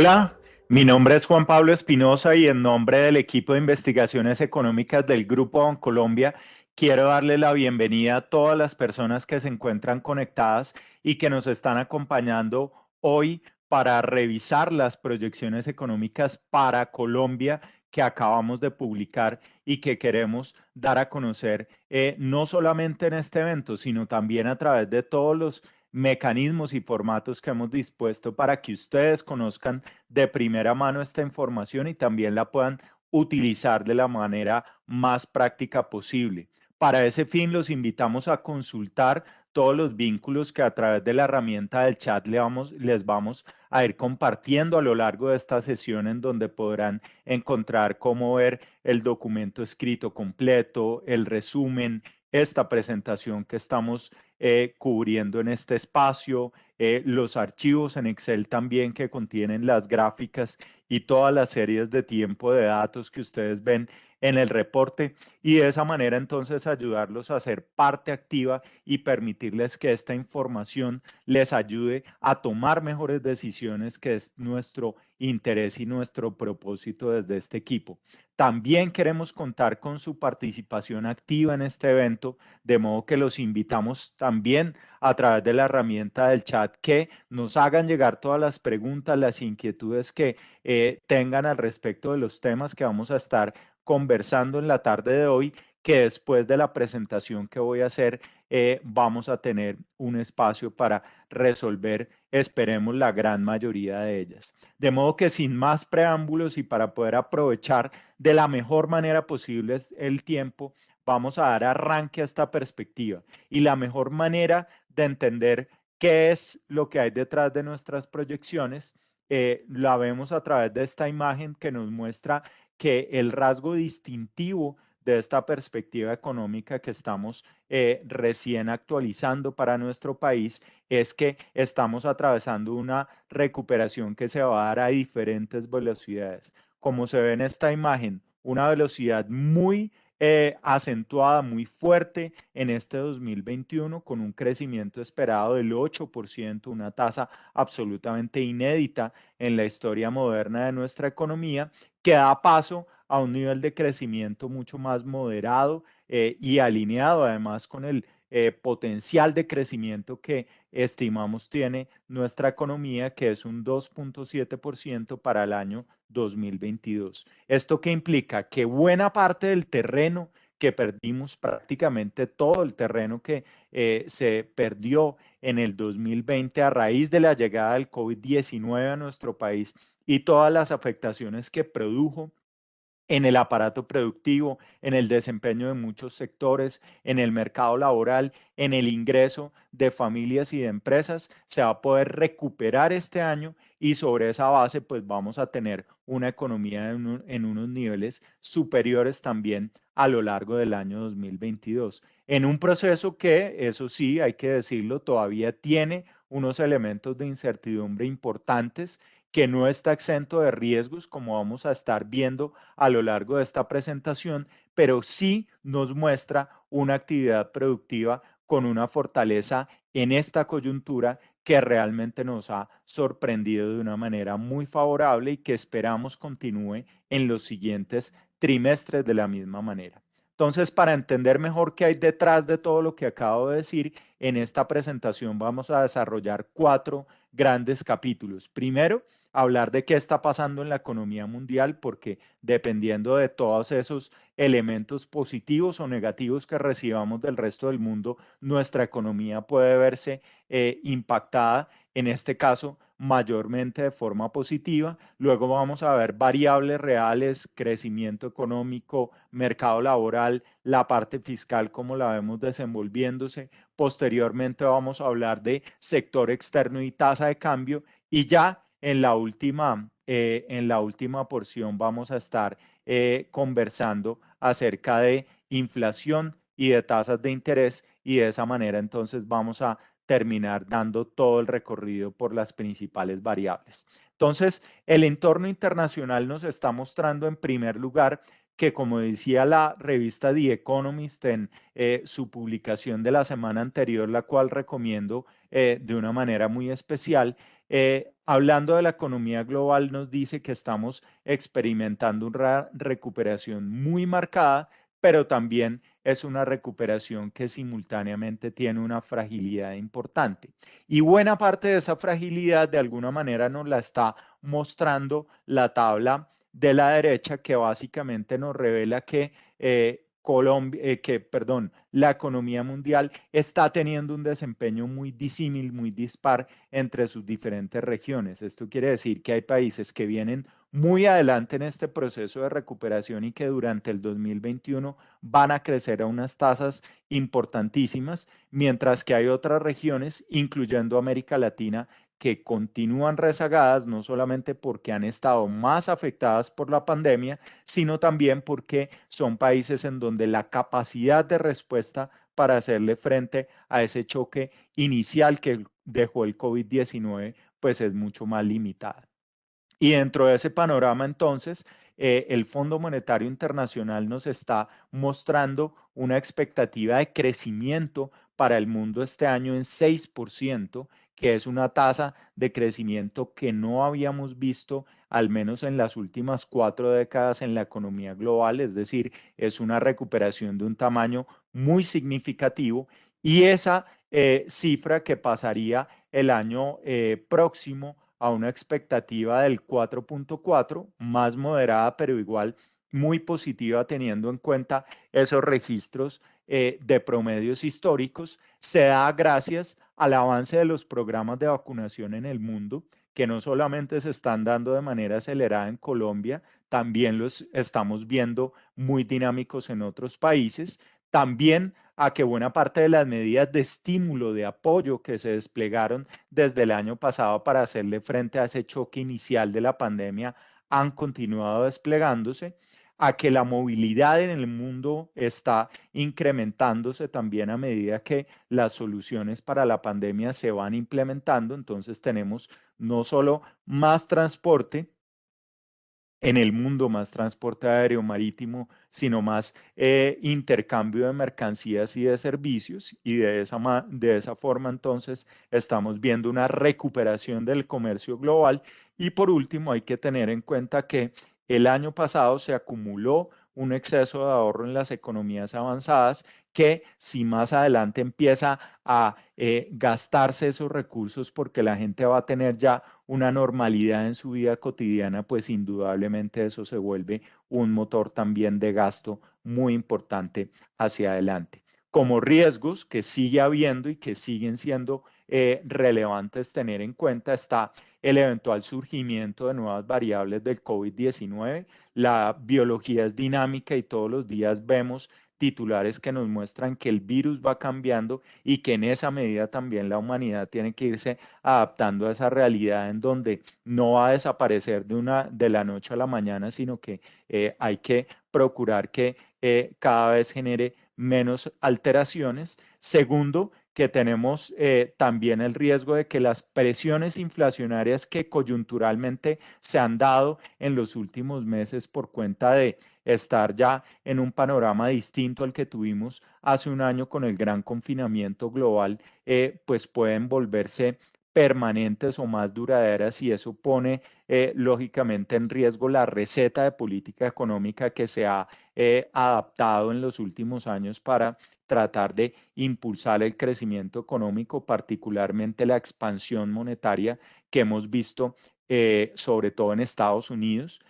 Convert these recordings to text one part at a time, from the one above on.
Hola, mi nombre es Juan Pablo Espinosa y en nombre del equipo de investigaciones económicas del Grupo Bancolombia quiero darle la bienvenida a todas las personas que se encuentran conectadas y que nos están acompañando hoy para revisar las proyecciones económicas para Colombia que acabamos de publicar y que queremos dar a conocer no solamente en este evento, sino también a través de todos los mecanismos y formatos que hemos dispuesto para que ustedes conozcan de primera mano esta información y también la puedan utilizar de la manera más práctica posible. Para ese fin, los invitamos a consultar todos los vínculos que a través de la herramienta del chat les vamos a ir compartiendo a lo largo de esta sesión en donde podrán encontrar cómo ver el documento escrito completo, el resumen, esta presentación que estamos cubriendo en este espacio, los archivos en Excel también que contienen las gráficas y todas las series de tiempo de datos que ustedes ven en el reporte y de esa manera entonces ayudarlos a ser parte activa y permitirles que esta información les ayude a tomar mejores decisiones, que es nuestro interés y nuestro propósito desde este equipo. También queremos contar con su participación activa en este evento, de modo que los invitamos también a través de la herramienta del chat que nos hagan llegar todas las preguntas, las inquietudes que tengan al respecto de los temas que vamos a estar conversando en la tarde de hoy, que después de la presentación que voy a hacer vamos a tener un espacio para resolver, esperemos, la gran mayoría de ellas. De modo que sin más preámbulos y para poder aprovechar de la mejor manera posible el tiempo, vamos a dar arranque a esta perspectiva. Y la mejor manera de entender qué es lo que hay detrás de nuestras proyecciones, la vemos a través de esta imagen que nos muestra que el rasgo distintivo de esta perspectiva económica que estamos recién actualizando para nuestro país es que estamos atravesando una recuperación que se va a dar a diferentes velocidades. Como se ve en esta imagen, una velocidad muy acentuada, muy fuerte en este 2021, con un crecimiento esperado del 8%, una tasa absolutamente inédita en la historia moderna de nuestra economía, que da paso a un nivel de crecimiento mucho más moderado y alineado además con el potencial de crecimiento que estimamos tiene nuestra economía, que es un 2,7% para el año 2022. ¿Esto qué implica? Que buena parte del terreno que perdimos, prácticamente todo el terreno que se perdió en el 2020 a raíz de la llegada del COVID-19 a nuestro país y todas las afectaciones que produjo en el aparato productivo, en el desempeño de muchos sectores, en el mercado laboral, en el ingreso de familias y de empresas, se va a poder recuperar este año y sobre esa base pues vamos a tener una economía en unos niveles superiores también a lo largo del año 2022. En un proceso que, eso sí, hay que decirlo, todavía tiene unos elementos de incertidumbre importantes, que no está exento de riesgos, como vamos a estar viendo a lo largo de esta presentación, pero sí nos muestra una actividad productiva con una fortaleza en esta coyuntura que realmente nos ha sorprendido de una manera muy favorable y que esperamos continúe en los siguientes trimestres de la misma manera. Entonces, para entender mejor qué hay detrás de todo lo que acabo de decir, en esta presentación vamos a desarrollar 4 grandes capítulos. Primero, hablar de qué está pasando en la economía mundial, porque dependiendo de todos esos elementos positivos o negativos que recibamos del resto del mundo, nuestra economía puede verse impactada, en este caso mayormente de forma positiva. Luego vamos a ver variables reales, crecimiento económico, mercado laboral, la parte fiscal, cómo la vemos desenvolviéndose. Posteriormente vamos a hablar de sector externo y tasa de cambio y ya en la última porción vamos a estar conversando acerca de inflación y de tasas de interés y de esa manera entonces vamos a terminar dando todo el recorrido por las principales variables. Entonces, el entorno internacional nos está mostrando en primer lugar que, como decía la revista The Economist en su publicación de la semana anterior, la cual recomiendo de una manera muy especial, hablando de la economía global, nos dice que estamos experimentando una recuperación muy marcada, pero también es una recuperación que simultáneamente tiene una fragilidad importante. Y buena parte de esa fragilidad de alguna manera nos la está mostrando la tabla de la derecha, que básicamente nos revela que la economía mundial está teniendo un desempeño muy disímil, muy dispar entre sus diferentes regiones. Esto quiere decir que hay países que vienen muy adelante en este proceso de recuperación y que durante el 2021 van a crecer a unas tasas importantísimas, mientras que hay otras regiones, incluyendo América Latina, que continúan rezagadas, no solamente porque han estado más afectadas por la pandemia, sino también porque son países en donde la capacidad de respuesta para hacerle frente a ese choque inicial que dejó el COVID-19, pues es mucho más limitada. Y dentro de ese panorama, entonces, el Fondo Monetario Internacional nos está mostrando una expectativa de crecimiento para el mundo este año en 6%, que es una tasa de crecimiento que no habíamos visto al menos en las últimas 4 décadas en la economía global, es decir, es una recuperación de un tamaño muy significativo y esa cifra que pasaría el año próximo a una expectativa del 4.4, más moderada, pero igual muy positiva teniendo en cuenta esos registros de promedios históricos, se da gracias al avance de los programas de vacunación en el mundo, que no solamente se están dando de manera acelerada en Colombia, también los estamos viendo muy dinámicos en otros países. También a que buena parte de las medidas de estímulo, de apoyo que se desplegaron desde el año pasado para hacerle frente a ese choque inicial de la pandemia han continuado desplegándose, a que la movilidad en el mundo está incrementándose también a medida que las soluciones para la pandemia se van implementando. Entonces tenemos no solo más transporte, en el mundo, más transporte aéreo, marítimo, sino más intercambio de mercancías y de servicios. Y de esa forma, entonces, estamos viendo una recuperación del comercio global. Y por último, hay que tener en cuenta que el año pasado se acumuló un exceso de ahorro en las economías avanzadas que si más adelante empieza a gastarse esos recursos porque la gente va a tener ya una normalidad en su vida cotidiana, pues indudablemente eso se vuelve un motor también de gasto muy importante hacia adelante. Como riesgos que sigue habiendo y que siguen siendo relevantes tener en cuenta está el eventual surgimiento de nuevas variables del COVID-19. La biología es dinámica y todos los días vemos titulares que nos muestran que el virus va cambiando y que en esa medida también la humanidad tiene que irse adaptando a esa realidad en donde no va a desaparecer de la noche a la mañana, sino que hay que procurar que cada vez genere menos alteraciones. Segundo, que tenemos también el riesgo de que las presiones inflacionarias que coyunturalmente se han dado en los últimos meses por cuenta de estar ya en un panorama distinto al que tuvimos hace un año con el gran confinamiento global, pues pueden volverse permanentes o más duraderas y eso pone lógicamente en riesgo la receta de política económica que se ha adaptado en los últimos años para tratar de impulsar el crecimiento económico, particularmente la expansión monetaria que hemos visto sobre todo en Estados Unidos.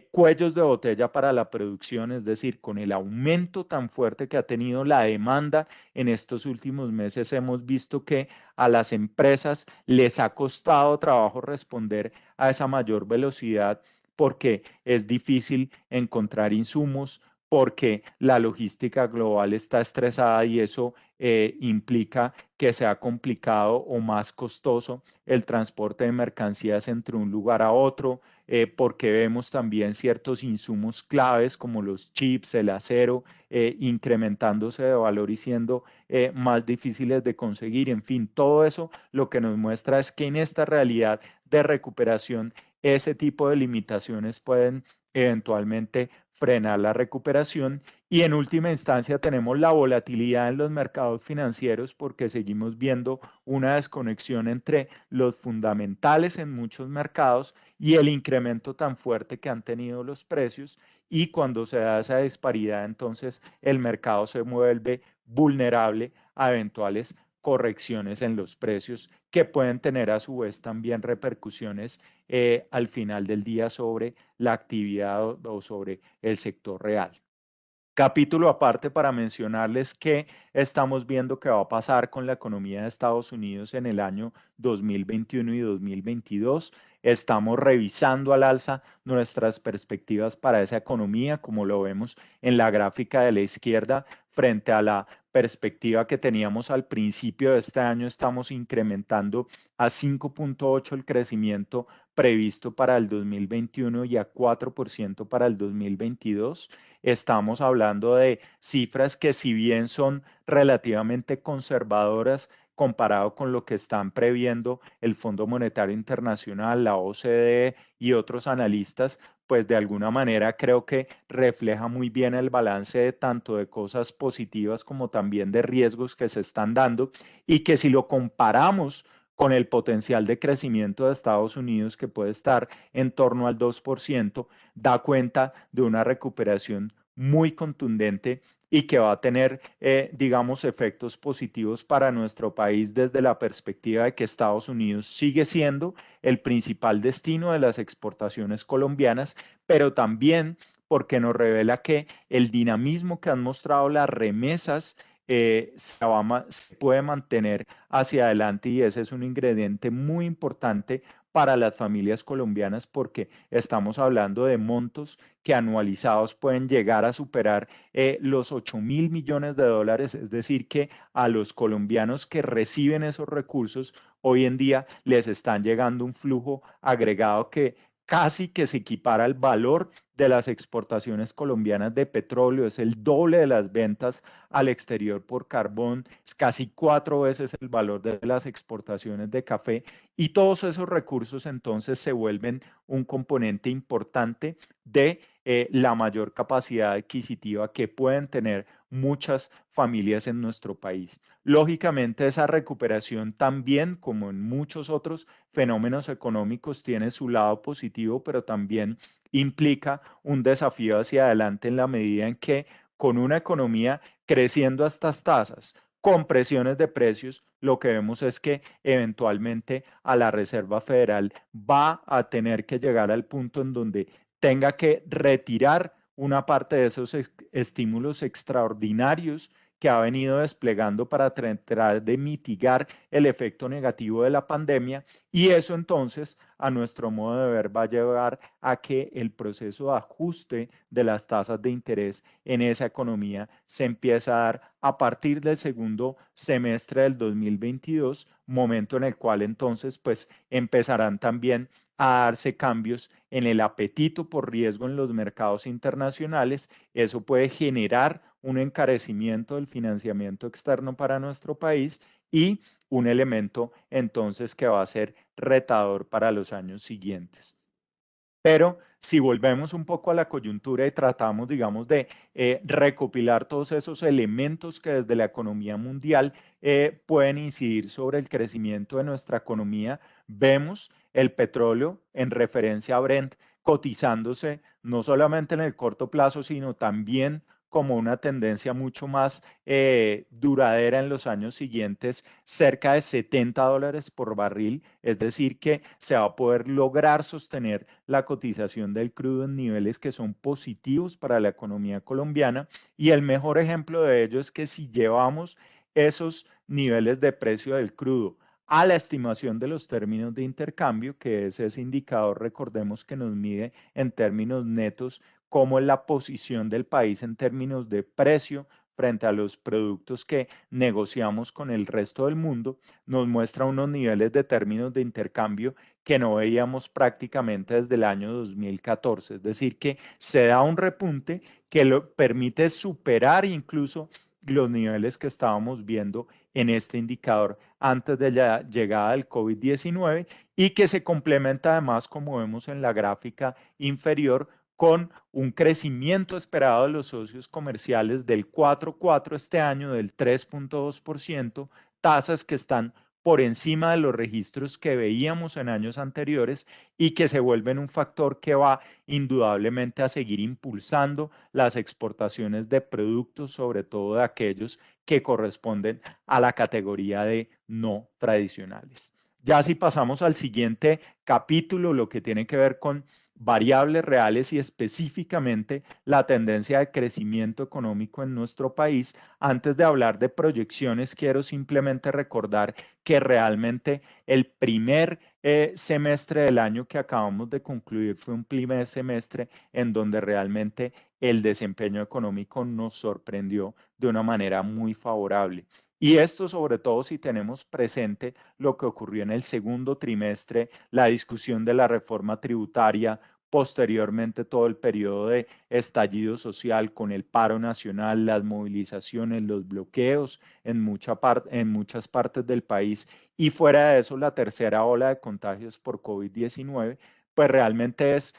Cuellos de botella para la producción, es decir, con el aumento tan fuerte que ha tenido la demanda en estos últimos meses, hemos visto que a las empresas les ha costado trabajo responder a esa mayor velocidad porque es difícil encontrar insumos, porque la logística global está estresada y eso implica que sea complicado o más costoso el transporte de mercancías entre un lugar a otro, porque vemos también ciertos insumos claves como los chips, el acero, incrementándose de valor y siendo más difíciles de conseguir. En fin, todo eso lo que nos muestra es que en esta realidad de recuperación, ese tipo de limitaciones pueden eventualmente frenar la recuperación. Y en última instancia tenemos la volatilidad en los mercados financieros porque seguimos viendo una desconexión entre los fundamentales en muchos mercados y el incremento tan fuerte que han tenido los precios. Y cuando se da esa disparidad, entonces el mercado se vuelve vulnerable a eventuales correcciones en los precios que pueden tener a su vez también repercusiones al final del día sobre la actividad o sobre el sector real. Capítulo aparte para mencionarles que estamos viendo que va a pasar con la economía de Estados Unidos en el año 2021 y 2022. Estamos revisando al alza nuestras perspectivas para esa economía, como lo vemos en la gráfica de la izquierda, frente a la perspectiva que teníamos al principio de este año. Estamos incrementando a 5.8 el crecimiento previsto para el 2021 y a 4% para el 2022. Estamos hablando de cifras que si bien son relativamente conservadoras comparado con lo que están previendo el Fondo Monetario Internacional, la OCDE y otros analistas, pues de alguna manera creo que refleja muy bien el balance de tanto de cosas positivas como también de riesgos que se están dando y que si lo comparamos con el potencial de crecimiento de Estados Unidos, que puede estar en torno al 2%, da cuenta de una recuperación muy contundente y que va a tener, digamos, efectos positivos para nuestro país desde la perspectiva de que Estados Unidos sigue siendo el principal destino de las exportaciones colombianas, pero también porque nos revela que el dinamismo que han mostrado las remesas se puede mantener hacia adelante y ese es un ingrediente muy importante para las familias colombianas porque estamos hablando de montos que anualizados pueden llegar a superar los 8.000 millones de dólares, es decir, que a los colombianos que reciben esos recursos hoy en día les están llegando un flujo agregado que casi que se equipara al valor de las exportaciones colombianas de petróleo, es el doble de las ventas al exterior por carbón, es casi 4 veces el valor de las exportaciones de café y todos esos recursos entonces se vuelven un componente importante de la mayor capacidad adquisitiva que pueden tener muchas familias en nuestro país. Lógicamente, esa recuperación también, como en muchos otros fenómenos económicos, tiene su lado positivo, pero también implica un desafío hacia adelante en la medida en que con una economía creciendo a estas tasas, con presiones de precios, lo que vemos es que eventualmente a la Reserva Federal va a tener que llegar al punto en donde tenga que retirar una parte de esos estímulos extraordinarios que ha venido desplegando para tratar de mitigar el efecto negativo de la pandemia y eso entonces a nuestro modo de ver va a llevar a que el proceso de ajuste de las tasas de interés en esa economía se empiece a dar a partir del segundo semestre del 2022, momento en el cual entonces pues empezarán también a darse cambios en el apetito por riesgo en los mercados internacionales. Eso puede generar un encarecimiento del financiamiento externo para nuestro país y un elemento entonces que va a ser retador para los años siguientes. Pero si volvemos un poco a la coyuntura y tratamos, digamos, de recopilar todos esos elementos que desde la economía mundial pueden incidir sobre el crecimiento de nuestra economía, vemos el petróleo en referencia a Brent cotizándose no solamente en el corto plazo, sino también como una tendencia mucho más duradera en los años siguientes, cerca de $70 por barril, es decir, que se va a poder lograr sostener la cotización del crudo en niveles que son positivos para la economía colombiana. Y el mejor ejemplo de ello es que si llevamos esos niveles de precio del crudo a la estimación de los términos de intercambio, que es ese indicador, recordemos que nos mide en términos netos cómo es la posición del país en términos de precio frente a los productos que negociamos con el resto del mundo, nos muestra unos niveles de términos de intercambio que no veíamos prácticamente desde el año 2014. Es decir, que se da un repunte que lo permite superar incluso los niveles que estábamos viendo en este indicador antes de la llegada del COVID-19 y que se complementa además, como vemos en la gráfica inferior, con un crecimiento esperado de los socios comerciales del 4,4 este año, del 3,2%, tasas que están por encima de los registros que veíamos en años anteriores y que se vuelven un factor que va indudablemente a seguir impulsando las exportaciones de productos, sobre todo de aquellos que corresponden a la categoría de no tradicionales. Ya si pasamos al siguiente capítulo, lo que tiene que ver con variables reales y específicamente la tendencia de crecimiento económico en nuestro país, antes de hablar de proyecciones, quiero simplemente recordar que realmente el primer semestre del año que acabamos de concluir fue un primer semestre en donde realmente el desempeño económico nos sorprendió de una manera muy favorable. Y esto sobre todo si tenemos presente lo que ocurrió en el segundo trimestre, la discusión de la reforma tributaria, posteriormente todo el periodo de estallido social con el paro nacional, las movilizaciones, los bloqueos en muchas partes del país y fuera de eso la tercera ola de contagios por COVID-19, pues realmente es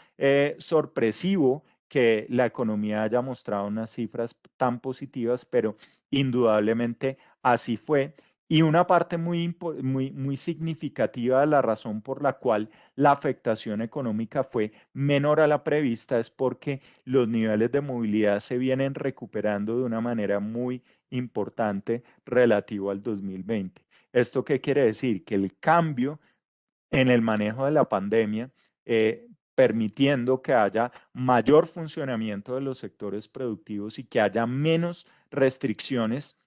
sorpresivo que la economía haya mostrado unas cifras tan positivas, pero indudablemente así fue. Y una parte muy significativa de la razón por la cual la afectación económica fue menor a la prevista es porque los niveles de movilidad se vienen recuperando de una manera muy importante relativo al 2020. ¿Esto qué quiere decir? Que el cambio en el manejo de la pandemia, permitiendo que haya mayor funcionamiento de los sectores productivos y que haya menos restricciones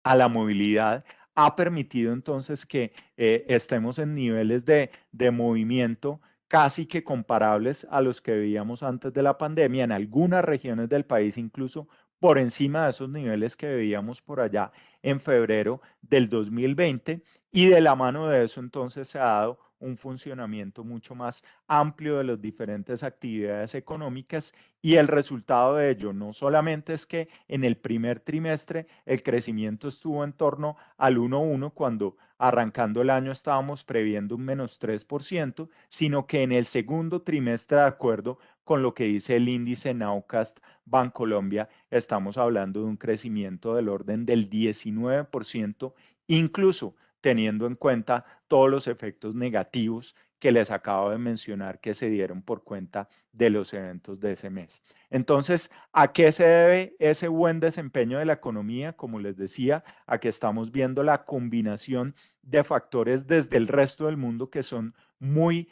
a la movilidad, ha permitido entonces que estemos en niveles de movimiento casi que comparables a los que veíamos antes de la pandemia, en algunas regiones del país incluso por encima de esos niveles que veíamos por allá en febrero del 2020 y de la mano de eso entonces se ha dado un funcionamiento mucho más amplio de las diferentes actividades económicas y el resultado de ello no solamente es que en el primer trimestre el crecimiento estuvo en torno al 1,1 cuando arrancando el año estábamos previendo un menos 3%, sino que en el segundo trimestre, de acuerdo con lo que dice el índice Nowcast Bancolombia, estamos hablando de un crecimiento del orden del 19%, incluso teniendo en cuenta todos los efectos negativos que les acabo de mencionar que se dieron por cuenta de los eventos de ese mes. Entonces, ¿a qué se debe ese buen desempeño de la economía? Como les decía, a que estamos viendo la combinación de factores desde el resto del mundo que son muy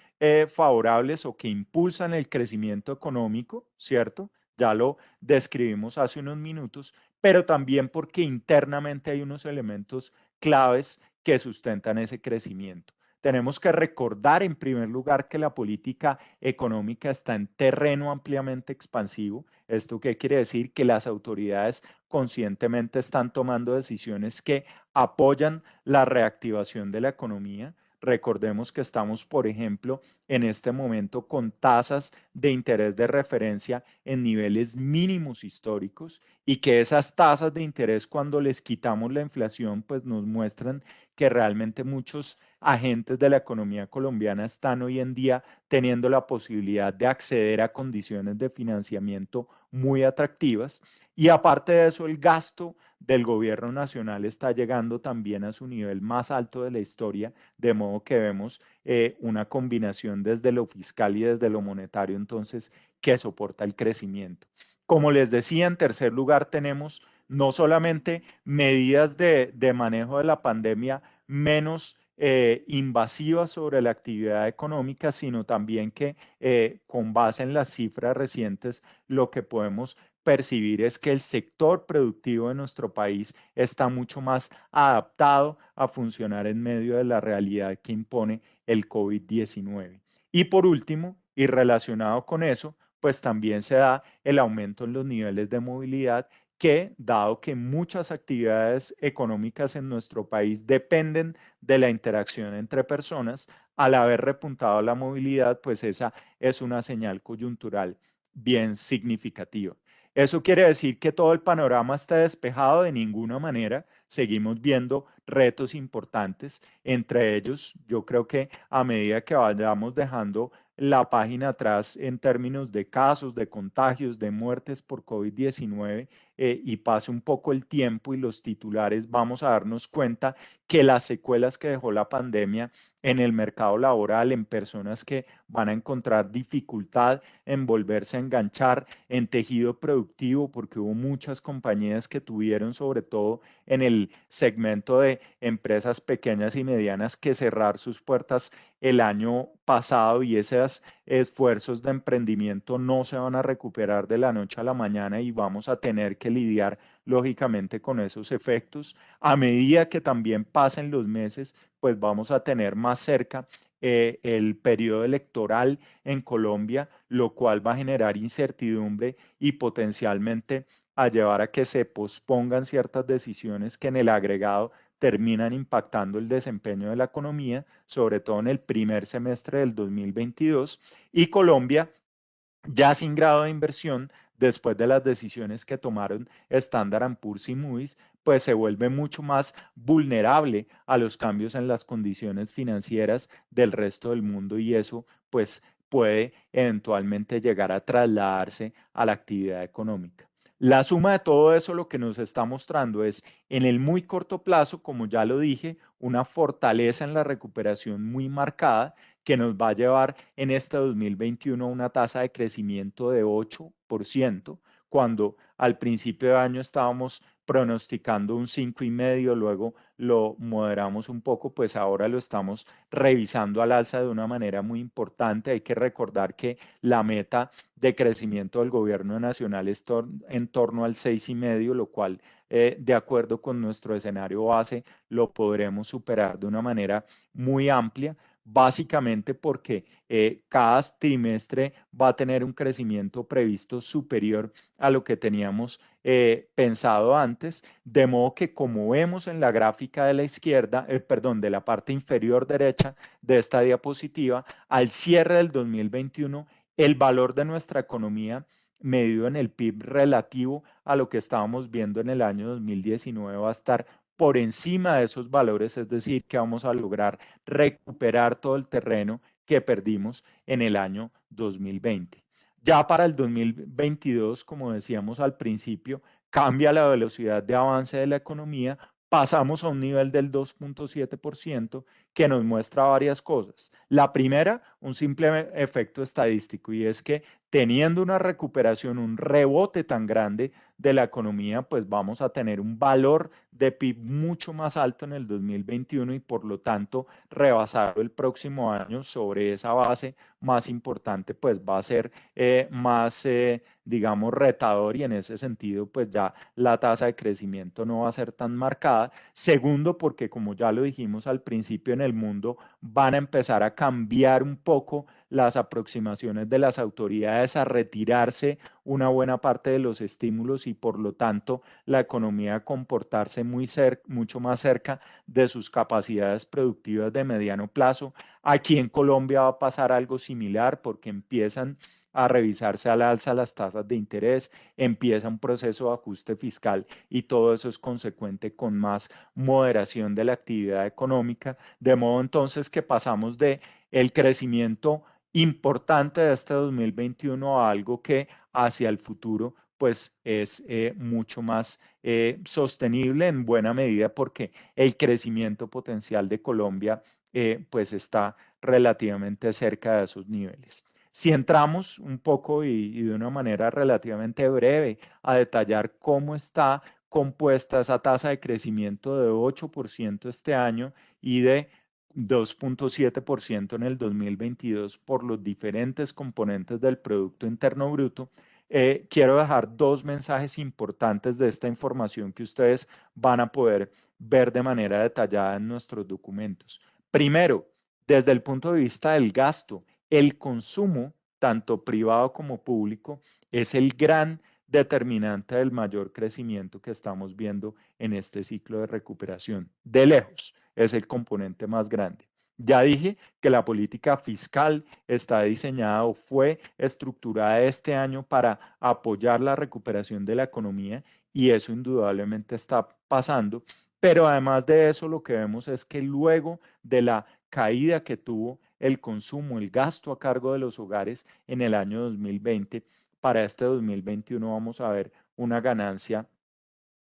favorables o que impulsan el crecimiento económico, ¿cierto? Ya lo describimos hace unos minutos, pero también porque internamente hay unos elementos claves que sustentan ese crecimiento. Tenemos que recordar en primer lugar que la política económica está en terreno ampliamente expansivo. ¿Esto qué quiere decir? Que las autoridades conscientemente están tomando decisiones que apoyan la reactivación de la economía. Recordemos que estamos, por ejemplo, en este momento con tasas de interés de referencia en niveles mínimos históricos y que esas tasas de interés cuando les quitamos la inflación, pues nos muestran que realmente muchos agentes de la economía colombiana están hoy en día teniendo la posibilidad de acceder a condiciones de financiamiento muy atractivas. Y aparte de eso, el gasto del gobierno nacional está llegando también a su nivel más alto de la historia, de modo que vemos una combinación desde lo fiscal y desde lo monetario, entonces, que soporta el crecimiento. Como les decía, en tercer lugar tenemos no solamente medidas de manejo de la pandemia menos invasivas sobre la actividad económica, sino también que con base en las cifras recientes lo que podemos percibir es que el sector productivo de nuestro país está mucho más adaptado a funcionar en medio de la realidad que impone el COVID-19. Y por último, y relacionado con eso, pues también se da el aumento en los niveles de movilidad que, dado que muchas actividades económicas en nuestro país dependen de la interacción entre personas, al haber repuntado la movilidad, pues esa es una señal coyuntural bien significativa. ¿Eso quiere decir que todo el panorama está despejado? De ninguna manera. Seguimos viendo retos importantes. Entre ellos, yo creo que a medida que vayamos dejando la página atrás en términos de casos, de contagios, de muertes por COVID-19 y pase un poco el tiempo y los titulares, vamos a darnos cuenta que las secuelas que dejó la pandemia en el mercado laboral, en personas que van a encontrar dificultad en volverse a enganchar, en tejido productivo, porque hubo muchas compañías que tuvieron, sobre todo en el segmento de empresas pequeñas y medianas, que cerrar sus puertas el año pasado, y esos esfuerzos de emprendimiento no se van a recuperar de la noche a la mañana y vamos a tener que lidiar lógicamente con esos efectos. A medida que también pasen los meses, pues vamos a tener más cerca el periodo electoral en Colombia, lo cual va a generar incertidumbre y potencialmente a llevar a que se pospongan ciertas decisiones que en el agregado terminan impactando el desempeño de la economía, sobre todo en el primer semestre del 2022, y Colombia ya sin grado de inversión, después de las decisiones que tomaron Standard & Poor's y Moody's, pues se vuelve mucho más vulnerable a los cambios en las condiciones financieras del resto del mundo, y eso pues puede eventualmente llegar a trasladarse a la actividad económica. La suma de todo eso lo que nos está mostrando es, en el muy corto plazo, como ya lo dije, una fortaleza en la recuperación muy marcada, que nos va a llevar en este 2021 a una tasa de crecimiento de 8%, cuando al principio de año estábamos pronosticando un 5,5, luego lo moderamos un poco, pues ahora lo estamos revisando al alza de una manera muy importante. Hay que recordar que la meta de crecimiento del gobierno nacional es en torno al 6,5, lo cual, de acuerdo con nuestro escenario base, lo podremos superar de una manera muy amplia, básicamente porque cada trimestre va a tener un crecimiento previsto superior a lo que teníamos pensado antes, de modo que, como vemos en la gráfica de la izquierda, perdón, de la parte inferior derecha de esta diapositiva, al cierre del 2021, el valor de nuestra economía medido en el PIB relativo a lo que estábamos viendo en el año 2019 va a estar por encima de esos valores, es decir, que vamos a lograr recuperar todo el terreno que perdimos en el año 2020. Ya para el 2022, como decíamos al principio, cambia la velocidad de avance de la economía, pasamos a un nivel del 2,7% que nos muestra varias cosas. La primera, un simple efecto estadístico, y es que teniendo una recuperación, un rebote tan grande de la economía, pues vamos a tener un valor de PIB mucho más alto en el 2021 y por lo tanto rebasarlo el próximo año sobre esa base más importante, pues va a ser más, digamos, retador, y en ese sentido, pues ya la tasa de crecimiento no va a ser tan marcada. Segundo, porque como ya lo dijimos al principio, en el mundo van a empezar a cambiar un poco las aproximaciones de las autoridades a retirarse una buena parte de los estímulos y por lo tanto la economía a comportarse mucho más cerca de sus capacidades productivas de mediano plazo. Aquí en Colombia va a pasar algo similar porque empiezan a revisarse al alza las tasas de interés, empieza un proceso de ajuste fiscal y todo eso es consecuente con más moderación de la actividad económica, de modo entonces que pasamos de el crecimiento importante de este 2021 a algo que hacia el futuro pues es mucho más sostenible en buena medida porque el crecimiento potencial de Colombia pues está relativamente cerca de esos niveles. Si entramos un poco y de una manera relativamente breve a detallar cómo está compuesta esa tasa de crecimiento de 8% este año y de 2,7% en el 2022 por los diferentes componentes del Producto Interno Bruto, quiero dejar dos mensajes importantes de esta información que ustedes van a poder ver de manera detallada en nuestros documentos. Primero, desde el punto de vista del gasto, el consumo, tanto privado como público, es el gran determinante del mayor crecimiento que estamos viendo en este ciclo de recuperación. De lejos, es el componente más grande. Ya dije que la política fiscal está diseñada o fue estructurada este año para apoyar la recuperación de la economía y eso indudablemente está pasando. Pero además de eso, lo que vemos es que luego de la caída que tuvo el consumo, el gasto a cargo de los hogares en el año 2020. Para este 2021 vamos a ver una ganancia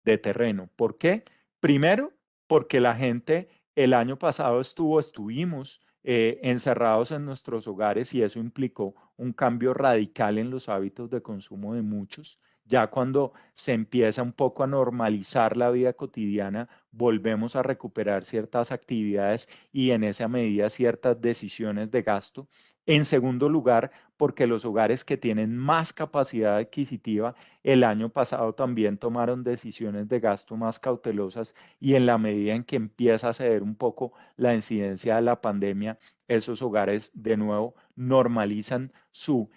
de terreno. ¿Por qué? Primero, porque la gente el año pasado estuvimos encerrados en nuestros hogares y eso implicó un cambio radical en los hábitos de consumo de muchos. Ya cuando se empieza un poco a normalizar la vida cotidiana, volvemos a recuperar ciertas actividades y en esa medida ciertas decisiones de gasto. En segundo lugar, porque los hogares que tienen más capacidad adquisitiva el año pasado también tomaron decisiones de gasto más cautelosas y en la medida en que empieza a ceder un poco la incidencia de la pandemia, esos hogares de nuevo normalizan su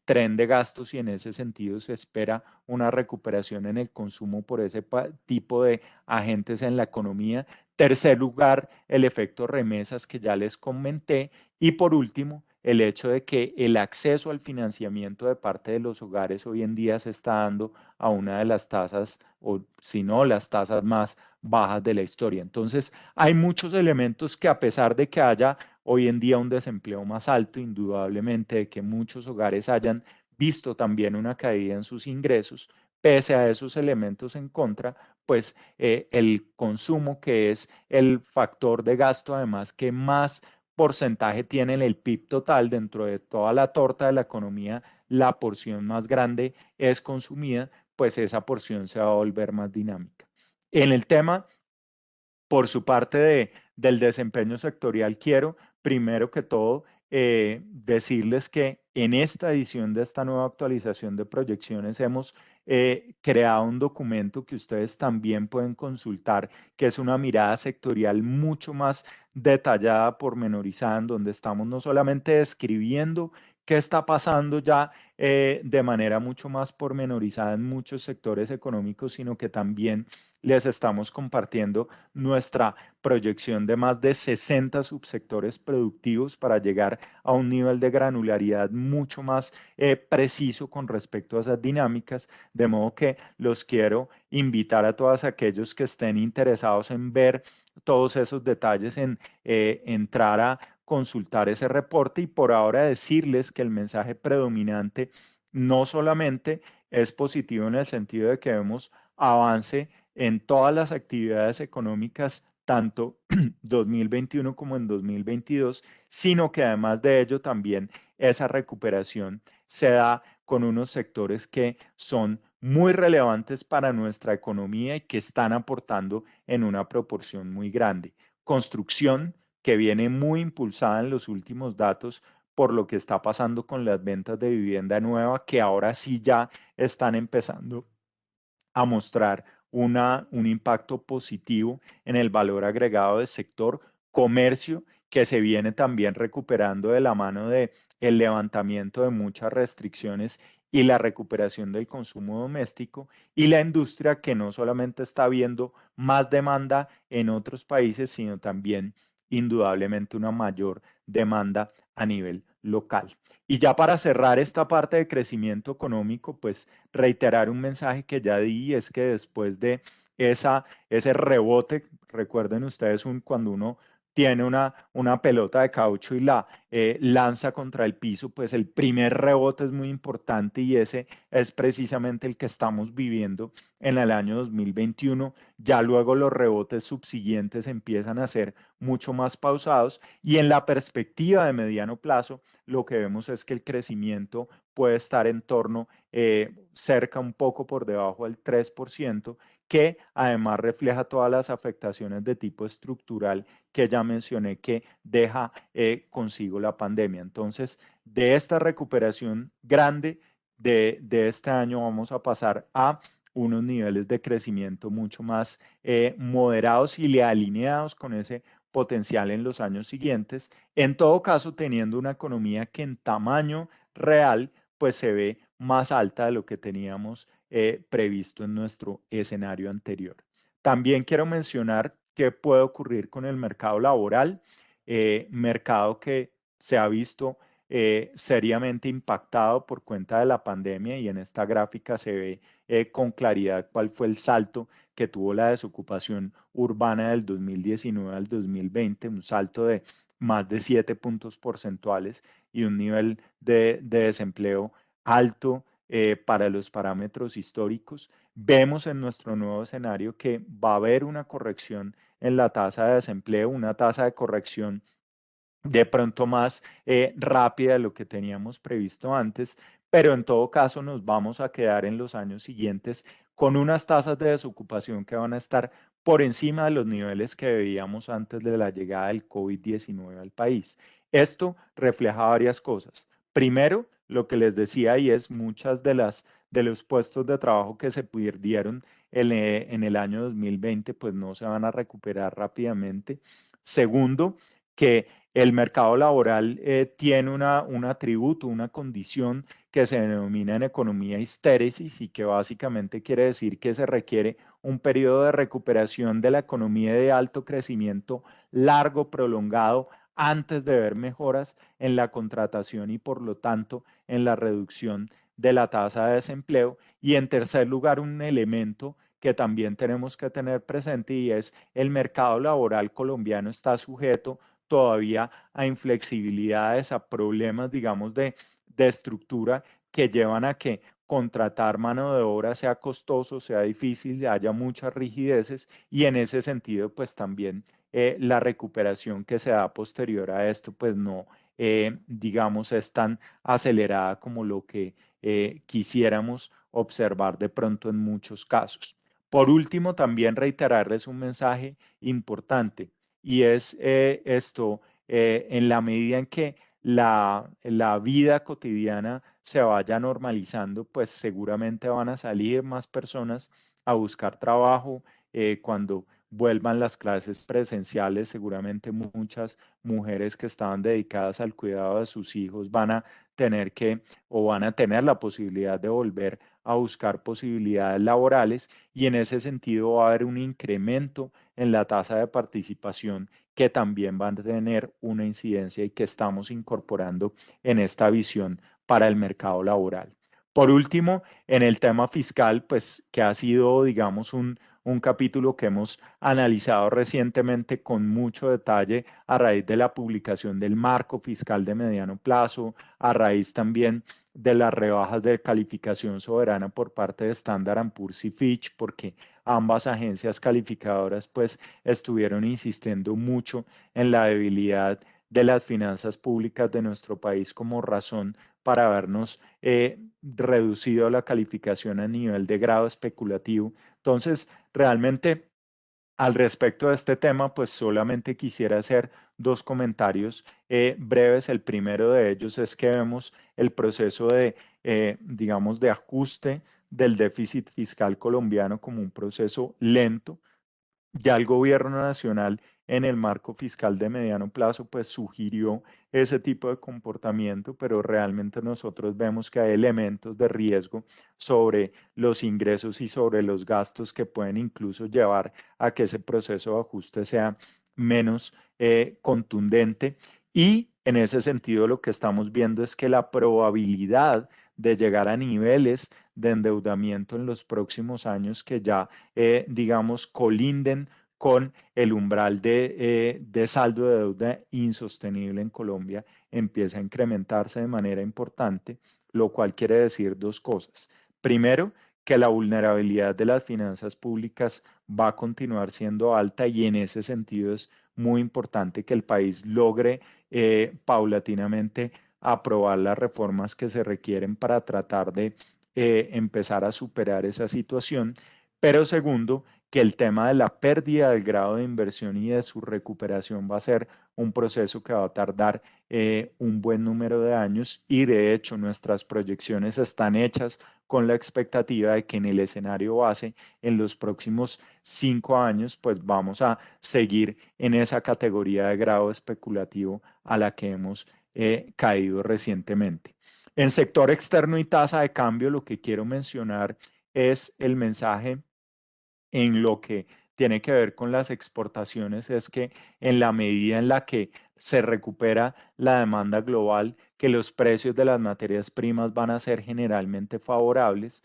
tren de gastos y en ese sentido se espera una recuperación en el consumo por ese tipo de agentes en la economía. Tercer lugar, el efecto remesas que ya les comenté. Y por último, el hecho de que el acceso al financiamiento de parte de los hogares hoy en día se está dando a una de las tasas, o si no, las tasas más bajas de la historia. Entonces, hay muchos elementos que a pesar de que haya hoy en día un desempleo más alto, indudablemente, de que muchos hogares hayan visto también una caída en sus ingresos, pese a esos elementos en contra, pues el consumo, que es el factor de gasto además que más porcentaje tiene en el PIB total dentro de toda la torta de la economía, la porción más grande es consumida, pues esa porción se va a volver más dinámica. En el tema por su parte del desempeño sectorial, quiero primero que todo decirles que en esta edición de esta nueva actualización de proyecciones hemos creado un documento que ustedes también pueden consultar, que es una mirada sectorial mucho más detallada, pormenorizada, en donde estamos no solamente describiendo qué está pasando ya de manera mucho más pormenorizada en muchos sectores económicos, sino que también les estamos compartiendo nuestra proyección de más de 60 subsectores productivos para llegar a un nivel de granularidad mucho más preciso con respecto a esas dinámicas, de modo que los quiero invitar a todos aquellos que estén interesados en ver todos esos detalles, en entrar a consultar ese reporte y por ahora decirles que el mensaje predominante no solamente es positivo en el sentido de que vemos avance en todas las actividades económicas, tanto 2021 como en 2022, sino que además de ello también esa recuperación se da con unos sectores que son muy relevantes para nuestra economía y que están aportando en una proporción muy grande. Construcción, que viene muy impulsada en los últimos datos por lo que está pasando con las ventas de vivienda nueva, que ahora sí ya están empezando a mostrar un impacto positivo en el valor agregado del sector comercio, que se viene también recuperando de la mano de el levantamiento de muchas restricciones y la recuperación del consumo doméstico, y la industria, que no solamente está viendo más demanda en otros países, sino también indudablemente una mayor demanda a nivel local. Y ya para cerrar esta parte de crecimiento económico, pues reiterar un mensaje que ya di, es que después de ese rebote, recuerden ustedes cuando uno tiene una pelota de caucho y la lanza contra el piso, pues el primer rebote es muy importante y ese es precisamente el que estamos viviendo en el año 2021. Ya luego los rebotes subsiguientes empiezan a ser mucho más pausados y en la perspectiva de mediano plazo, lo que vemos es que el crecimiento puede estar en torno cerca un poco por debajo del 3%, que además refleja todas las afectaciones de tipo estructural que ya mencioné que deja consigo la pandemia. Entonces, de esta recuperación grande de este año vamos a pasar a unos niveles de crecimiento mucho más moderados y alineados con ese potencial en los años siguientes. En todo caso, teniendo una economía que en tamaño real pues se ve más alta de lo que teníamos previsto en nuestro escenario anterior. También quiero mencionar qué puede ocurrir con el mercado laboral, mercado que se ha visto seriamente impactado por cuenta de la pandemia, y en esta gráfica se ve con claridad cuál fue el salto que tuvo la desocupación urbana del 2019 al 2020, un salto de más de 7 puntos porcentuales y un nivel de desempleo alto para los parámetros históricos. Vemos en nuestro nuevo escenario que va a haber una corrección en la tasa de desempleo, una tasa de corrección de pronto más rápida de lo que teníamos previsto antes, pero en todo caso nos vamos a quedar en los años siguientes con unas tasas de desocupación que van a estar por encima de los niveles que veíamos antes de la llegada del COVID-19 al país. Esto refleja varias cosas. Primero, lo que les decía, y es muchas de los puestos de trabajo que se perdieron en el año 2020, pues no se van a recuperar rápidamente. Segundo, que el mercado laboral tiene un atributo, una condición que se denomina en economía histéresis y que básicamente quiere decir que se requiere un periodo de recuperación de la economía de alto crecimiento largo, prolongado, antes de ver mejoras en la contratación y por lo tanto en la reducción de la tasa de desempleo. Y en tercer lugar, un elemento que también tenemos que tener presente y es el mercado laboral colombiano está sujeto todavía a inflexibilidades, a problemas, digamos, de estructura que llevan a que contratar mano de obra sea costoso, sea difícil, haya muchas rigideces y en ese sentido, pues también la recuperación que se da posterior a esto, pues no, digamos, es tan acelerada como lo que quisiéramos observar de pronto en muchos casos. Por último, también reiterarles un mensaje importante y es esto, en la medida en que la vida cotidiana se vaya normalizando, pues seguramente van a salir más personas a buscar trabajo. Cuando vuelvan las clases presenciales, seguramente muchas mujeres que estaban dedicadas al cuidado de sus hijos van a tener que o van a tener la posibilidad de volver a buscar posibilidades laborales y en ese sentido va a haber un incremento en la tasa de participación que también van a tener una incidencia y que estamos incorporando en esta visión para el mercado laboral. Por último, en el tema fiscal, pues que ha sido, digamos, un capítulo que hemos analizado recientemente con mucho detalle a raíz de la publicación del marco fiscal de mediano plazo, a raíz también de las rebajas de calificación soberana por parte de Standard Poor's y Fitch, porque ambas agencias calificadoras pues estuvieron insistiendo mucho en la debilidad de las finanzas públicas de nuestro país como razón para habernos reducido la calificación a nivel de grado especulativo. Entonces, realmente al respecto de este tema, pues solamente quisiera hacer dos comentarios breves. El primero de ellos es que vemos el proceso de, digamos, de ajuste del déficit fiscal colombiano como un proceso lento. Ya el gobierno nacional en el marco fiscal de mediano plazo pues sugirió ese tipo de comportamiento, pero realmente nosotros vemos que hay elementos de riesgo sobre los ingresos y sobre los gastos que pueden incluso llevar a que ese proceso de ajuste sea menos contundente. Y en ese sentido lo que estamos viendo es que la probabilidad de llegar a niveles de endeudamiento en los próximos años que ya digamos, colinden con el umbral de saldo de deuda insostenible en Colombia, empieza a incrementarse de manera importante, lo cual quiere decir dos cosas. Primero, que la vulnerabilidad de las finanzas públicas va a continuar siendo alta y en ese sentido es muy importante que el país logre paulatinamente aprobar las reformas que se requieren para tratar de empezar a superar esa situación. Pero segundo, que el tema de la pérdida del grado de inversión y de su recuperación va a ser un proceso que va a tardar un buen número de años y de hecho nuestras proyecciones están hechas con la expectativa de que en el escenario base en los próximos 5 años pues vamos a seguir en esa categoría de grado especulativo a la que hemos caído recientemente. En sector externo y tasa de cambio, lo que quiero mencionar es el mensaje en lo que tiene que ver con las exportaciones, es que en la medida en la que se recupera la demanda global, que los precios de las materias primas van a ser generalmente favorables,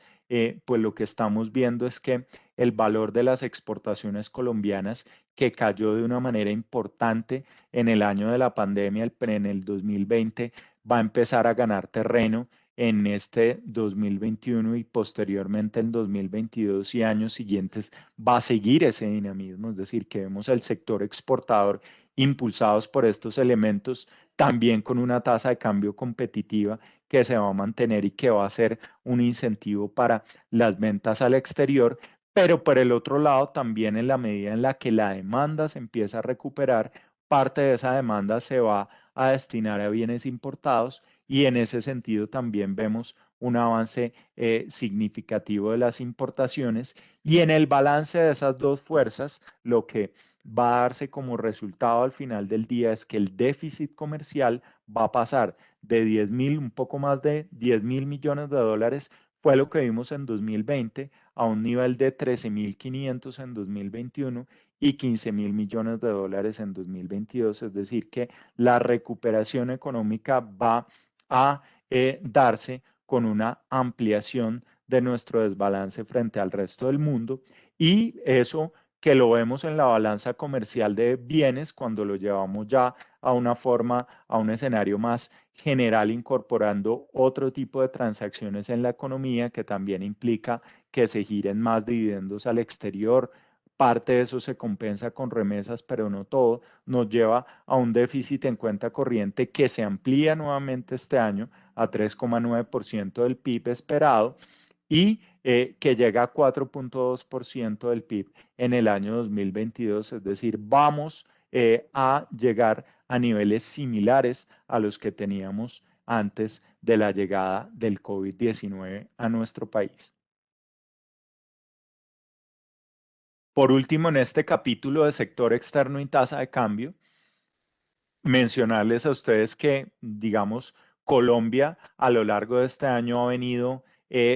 pues lo que estamos viendo es que el valor de las exportaciones colombianas, que cayó de una manera importante en el año de la pandemia, en el 2020, va a empezar a ganar terreno en este 2021 y posteriormente en 2022 y años siguientes va a seguir ese dinamismo, es decir, que vemos el sector exportador impulsados por estos elementos, también con una tasa de cambio competitiva que se va a mantener y que va a ser un incentivo para las ventas al exterior, pero por el otro lado, también en la medida en la que la demanda se empieza a recuperar, parte de esa demanda se va a destinar a bienes importados y en ese sentido también vemos un avance significativo de las importaciones y en el balance de esas dos fuerzas, lo que va a darse como resultado al final del día es que el déficit comercial va a pasar de 10.000, un poco más de 10.000 millones de dólares, fue lo que vimos en 2020, a un nivel de 13.500 en 2021 y 15.000 millones de dólares en 2022. Es decir, que la recuperación económica va a darse con una ampliación de nuestro desbalance frente al resto del mundo y eso que lo vemos en la balanza comercial de bienes cuando lo llevamos ya a una forma, a un escenario más general, incorporando otro tipo de transacciones en la economía que también implica que se giren más dividendos al exterior. Parte de eso se compensa con remesas, pero no todo. Nos lleva a un déficit en cuenta corriente que se amplía nuevamente este año a 3,9% del PIB esperado y que llega a 4,2% del PIB en el año 2022. Es decir, vamos a llegar a niveles similares a los que teníamos antes de la llegada del COVID-19 a nuestro país. Por último, en este capítulo de sector externo y tasa de cambio, mencionarles a ustedes que, digamos, Colombia a lo largo de este año ha venido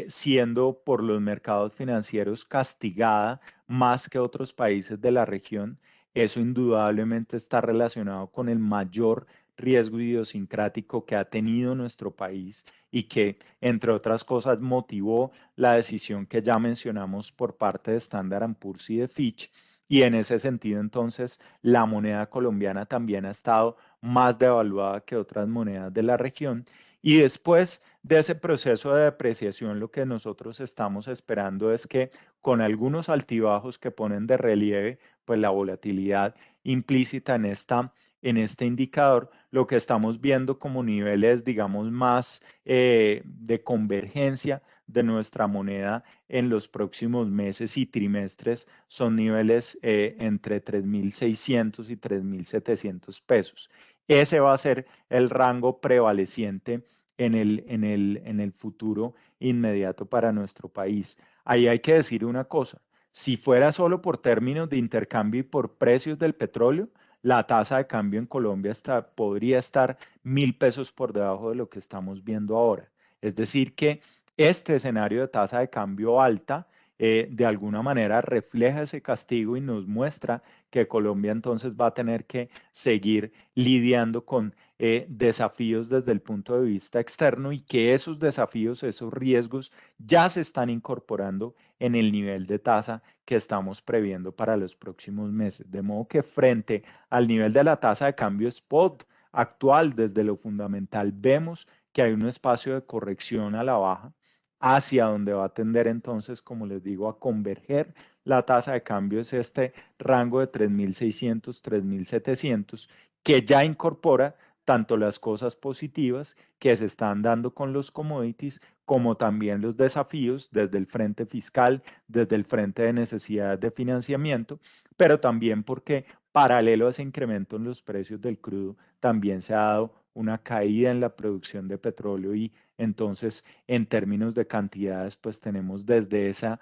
siendo por los mercados financieros castigada más que otros países de la región. Eso indudablemente está relacionado con el mayor riesgo idiosincrático que ha tenido nuestro país y que, entre otras cosas, motivó la decisión que ya mencionamos por parte de Standard Poor's y de Fitch. Y en ese sentido, entonces, la moneda colombiana también ha estado más devaluada que otras monedas de la región. Y después de ese proceso de depreciación, lo que nosotros estamos esperando es que con algunos altibajos que ponen de relieve, pues la volatilidad implícita en este indicador, lo que estamos viendo como niveles, digamos, más de convergencia de nuestra moneda en los próximos meses y trimestres son niveles entre 3.600 y 3.700 pesos. Ese va a ser el rango prevaleciente en el futuro inmediato para nuestro país. Ahí hay que decir una cosa, si fuera solo por términos de intercambio y por precios del petróleo, la tasa de cambio en Colombia podría estar 1.000 pesos por debajo de lo que estamos viendo ahora. Es decir, que este escenario de tasa de cambio alta de alguna manera refleja ese castigo y nos muestra que Colombia entonces va a tener que seguir lidiando con desafíos desde el punto de vista externo y que esos desafíos, esos riesgos ya se están incorporando en el nivel de tasa que estamos previendo para los próximos meses. De modo que frente al nivel de la tasa de cambio spot actual, desde lo fundamental, vemos que hay un espacio de corrección a la baja hacia donde va a tender entonces, como les digo, a converger la tasa de cambio es este rango de 3.600, 3.700, que ya incorpora tanto las cosas positivas que se están dando con los commodities, como también los desafíos desde el frente fiscal, desde el frente de necesidades de financiamiento, pero también porque paralelo a ese incremento en los precios del crudo, también se ha dado una caída en la producción de petróleo y entonces en términos de cantidades, pues tenemos desde esa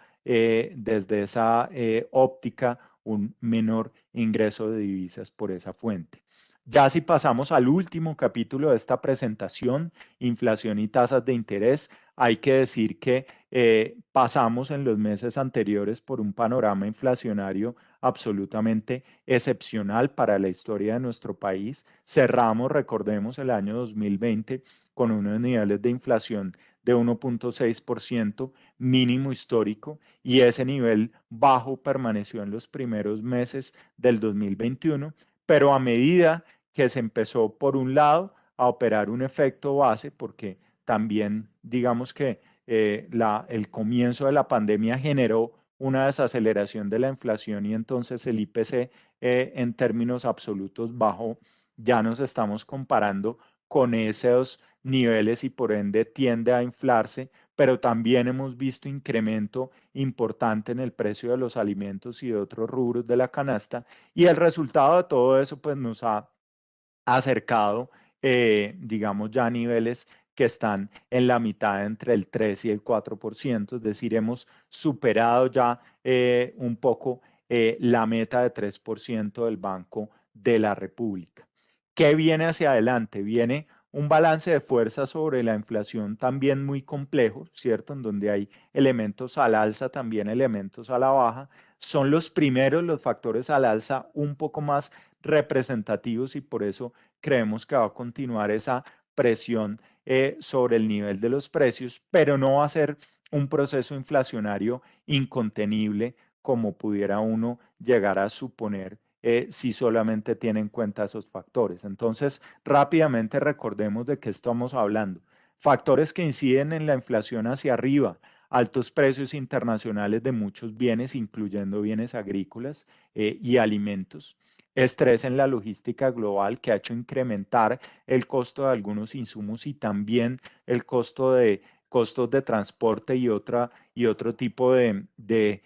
óptica un menor ingreso de divisas por esa fuente. Ya si pasamos al último capítulo de esta presentación, inflación y tasas de interés, hay que decir que pasamos en los meses anteriores por un panorama inflacionario absolutamente excepcional para la historia de nuestro país. Cerramos, recordemos, el año 2020 con unos niveles de inflación de 1.6%, mínimo histórico, y ese nivel bajo permaneció en los primeros meses del 2021, pero a medida que se empezó, por un lado, a operar un efecto base, porque también digamos que el comienzo de la pandemia generó una desaceleración de la inflación y entonces el IPC en términos absolutos bajó. Ya nos estamos comparando con esos niveles y por ende tiende a inflarse, pero también hemos visto incremento importante en el precio de los alimentos y de otros rubros de la canasta, y el resultado de todo eso pues nos ha acercado, digamos, ya a niveles que están en la mitad entre el 3 y el 4%, es decir, hemos superado ya un poco la meta de 3% del Banco de la República. ¿Qué viene hacia adelante? Viene un balance de fuerza sobre la inflación también muy complejo, ¿cierto? En donde hay elementos al alza, también elementos a la baja. Son los primeros, los factores al alza un poco más representativos y por eso creemos que va a continuar esa presión sobre el nivel de los precios, pero no va a ser un proceso inflacionario incontenible como pudiera uno llegar a suponer si solamente tiene en cuenta esos factores. Entonces, rápidamente recordemos de qué estamos hablando. Factores que inciden en la inflación hacia arriba: altos precios internacionales de muchos bienes, incluyendo bienes agrícolas y alimentos; estrés en la logística global que ha hecho incrementar el costo de algunos insumos y también el costo de costos de transporte y otro tipo de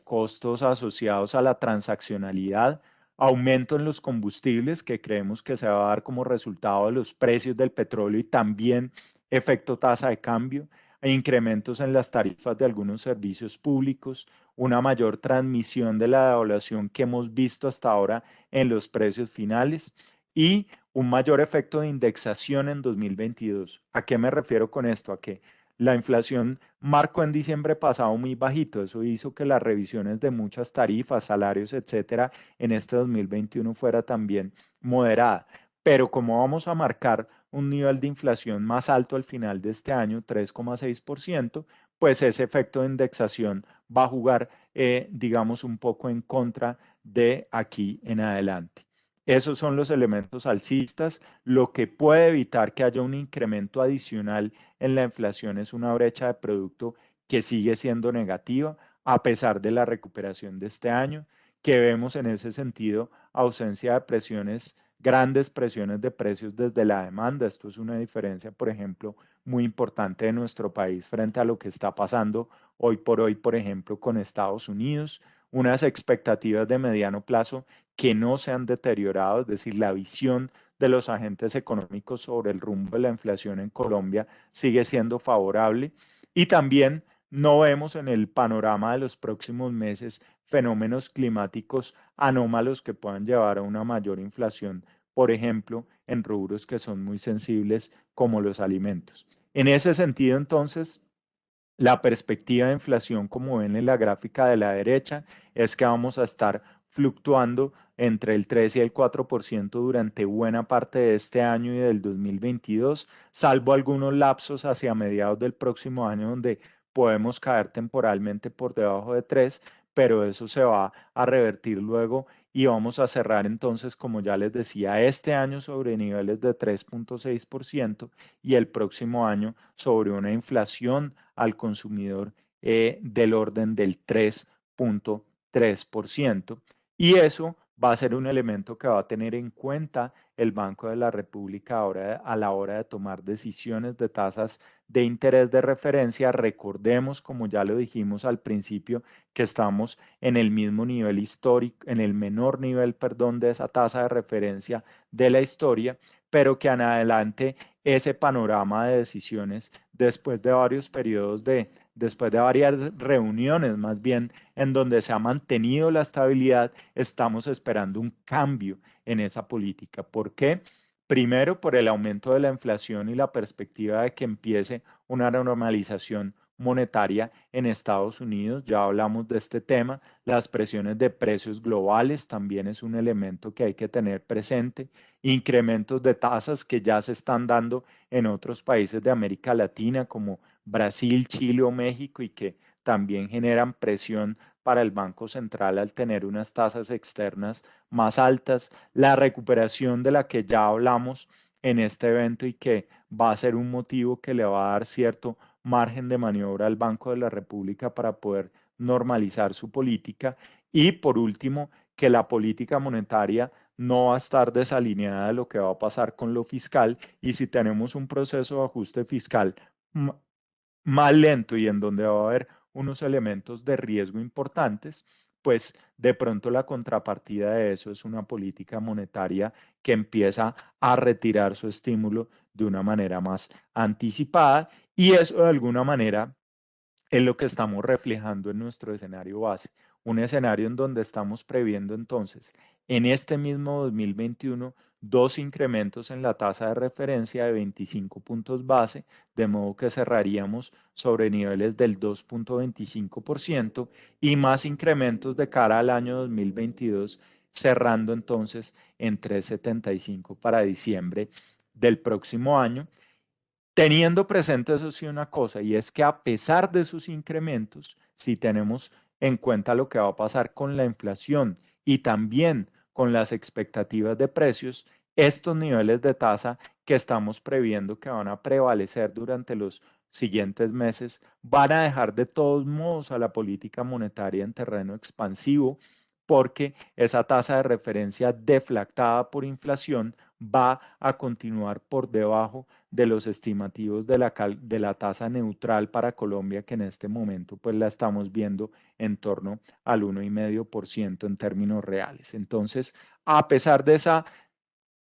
costos asociados a la transaccionalidad; aumento en los combustibles que creemos que se va a dar como resultado de los precios del petróleo y también efecto tasa de cambio; e incrementos en las tarifas de algunos servicios públicos; una mayor transmisión de la devaluación que hemos visto hasta ahora en los precios finales y un mayor efecto de indexación en 2022. ¿A qué me refiero con esto? A que la inflación marcó en diciembre pasado muy bajito. Eso hizo que las revisiones de muchas tarifas, salarios, etcétera, en este 2021 fuera también moderada. Pero como vamos a marcar un nivel de inflación más alto al final de este año, 3,6%, pues ese efecto de indexación va a jugar, digamos, un poco en contra de aquí en adelante. Esos son los elementos alcistas. Lo que puede evitar que haya un incremento adicional en la inflación es una brecha de producto que sigue siendo negativa a pesar de la recuperación de este año, que vemos en ese sentido ausencia de presiones, grandes presiones de precios desde la demanda. Esto es una diferencia, por ejemplo, muy importante de nuestro país frente a lo que está pasando hoy, por ejemplo, con Estados Unidos. Unas expectativas de mediano plazo que no se han deteriorado, es decir, la visión de los agentes económicos sobre el rumbo de la inflación en Colombia sigue siendo favorable, y también no vemos en el panorama de los próximos meses fenómenos climáticos anómalos que puedan llevar a una mayor inflación, por ejemplo, en rubros que son muy sensibles como los alimentos. En ese sentido, entonces, la perspectiva de inflación, como ven en la gráfica de la derecha, es que vamos a estar fluctuando entre el 3 y el 4% durante buena parte de este año y del 2022, salvo algunos lapsos hacia mediados del próximo año donde podemos caer temporalmente por debajo de 3, pero eso se va a revertir luego y vamos a cerrar entonces, como ya les decía, este año sobre niveles de 3,6% y el próximo año sobre una inflación al consumidor del orden del 3,3%. Y eso va a ser un elemento que va a tener en cuenta el Banco de la República ahora, a la hora de tomar decisiones de tasas de interés de referencia. Recordemos, como ya lo dijimos al principio, que estamos en el mismo nivel histórico, en el menor nivel, perdón, de esa tasa de referencia de la historia, pero que en adelante ese panorama de decisiones, después de varios periodos después de varias reuniones más bien, en donde se ha mantenido la estabilidad, estamos esperando un cambio en esa política. ¿Por qué? Primero, por el aumento de la inflación y la perspectiva de que empiece una normalización monetaria en Estados Unidos. Ya hablamos de este tema. Las presiones de precios globales también es un elemento que hay que tener presente. Incrementos de tasas que ya se están dando en otros países de América Latina como Brasil, Chile o México y que también generan presión para el Banco Central al tener unas tasas externas más altas, la recuperación de la que ya hablamos en este evento y que va a ser un motivo que le va a dar cierto margen de maniobra al Banco de la República para poder normalizar su política y por último, que la política monetaria no va a estar desalineada de lo que va a pasar con lo fiscal y si tenemos un proceso de ajuste fiscal más lento y en donde va a haber unos elementos de riesgo importantes, pues de pronto la contrapartida de eso es una política monetaria que empieza a retirar su estímulo de una manera más anticipada y eso de alguna manera es lo que estamos reflejando en nuestro escenario base, un escenario en donde estamos previendo entonces en este mismo 2021 dos incrementos en la tasa de referencia de 25 puntos base, de modo que cerraríamos sobre niveles del 2.25% y más incrementos de cara al año 2022, cerrando entonces en 3.75 para diciembre del próximo año. Teniendo presente eso sí una cosa, y es que a pesar de sus incrementos, si tenemos en cuenta lo que va a pasar con la inflación y también con las expectativas de precios, estos niveles de tasa que estamos previendo que van a prevalecer durante los siguientes meses van a dejar de todos modos a la política monetaria en terreno expansivo porque esa tasa de referencia deflactada por inflación va a continuar por debajo de los estimativos de la tasa neutral para Colombia, que en este momento pues la estamos viendo en torno al 1,5% en términos reales. Entonces, a pesar de esa,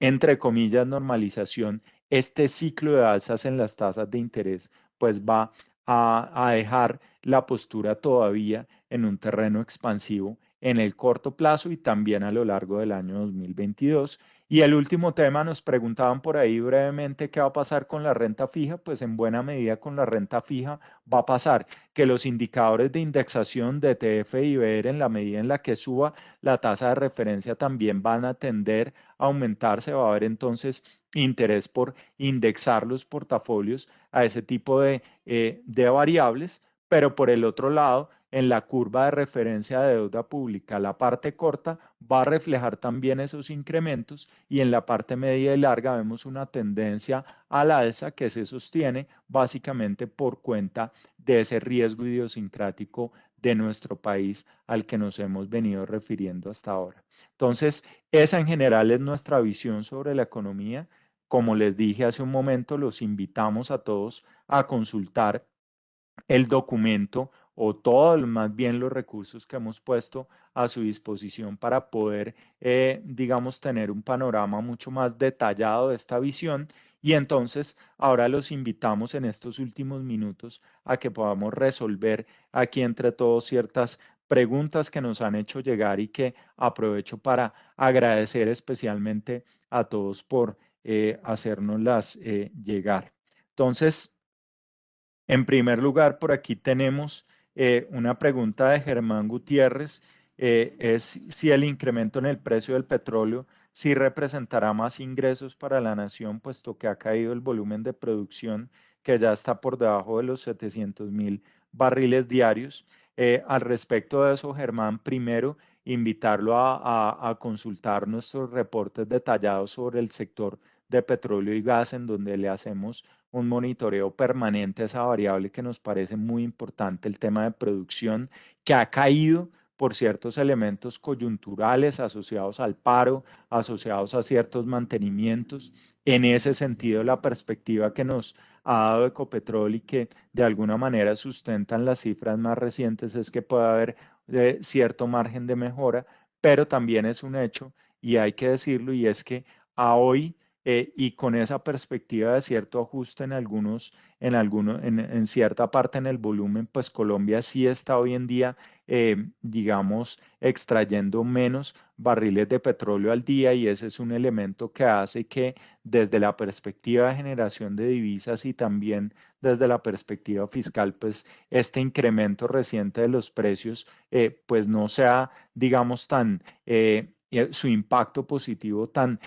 entre comillas, normalización, este ciclo de alzas en las tasas de interés pues va a dejar la postura todavía en un terreno expansivo en el corto plazo y también a lo largo del año 2022. Y el último tema, nos preguntaban por ahí brevemente qué va a pasar con la renta fija, pues en buena medida con la renta fija va a pasar que los indicadores de indexación de ETF y BR en la medida en la que suba la tasa de referencia también van a tender a aumentarse, va a haber entonces interés por indexar los portafolios a ese tipo de variables, pero por el otro lado, en la curva de referencia de deuda pública, la parte corta va a reflejar también esos incrementos y en la parte media y larga vemos una tendencia a la alza que se sostiene básicamente por cuenta de ese riesgo idiosincrático de nuestro país al que nos hemos venido refiriendo hasta ahora. Entonces, esa en general es nuestra visión sobre la economía. Como les dije hace un momento, los invitamos a todos a consultar el documento o todos más bien los recursos que hemos puesto a su disposición para poder, digamos, tener un panorama mucho más detallado de esta visión. Y entonces ahora los invitamos en estos últimos minutos a que podamos resolver aquí entre todos ciertas preguntas que nos han hecho llegar y que aprovecho para agradecer especialmente a todos por hacérnoslas llegar. Entonces, en primer lugar, por aquí tenemos una pregunta de Germán Gutiérrez, es si el incremento en el precio del petróleo sí representará más ingresos para la nación, puesto que ha caído el volumen de producción que ya está por debajo de los 700.000 barriles diarios. Al respecto de eso, Germán, primero invitarlo a consultar nuestros reportes detallados sobre el sector de petróleo y gas, en donde le hacemos un monitoreo permanente a esa variable que nos parece muy importante, el tema de producción, que ha caído por ciertos elementos coyunturales asociados al paro, asociados a ciertos mantenimientos. En ese sentido, la perspectiva que nos ha dado Ecopetrol y que de alguna manera sustentan las cifras más recientes es que puede haber cierto margen de mejora, pero también es un hecho, y hay que decirlo, y es que a hoy y con esa perspectiva de cierto ajuste en cierta parte en el volumen, pues Colombia sí está hoy en día, digamos, extrayendo menos barriles de petróleo al día y ese es un elemento que hace que desde la perspectiva de generación de divisas y también desde la perspectiva fiscal, pues este incremento reciente de los precios, pues no sea, digamos, su impacto positivo tan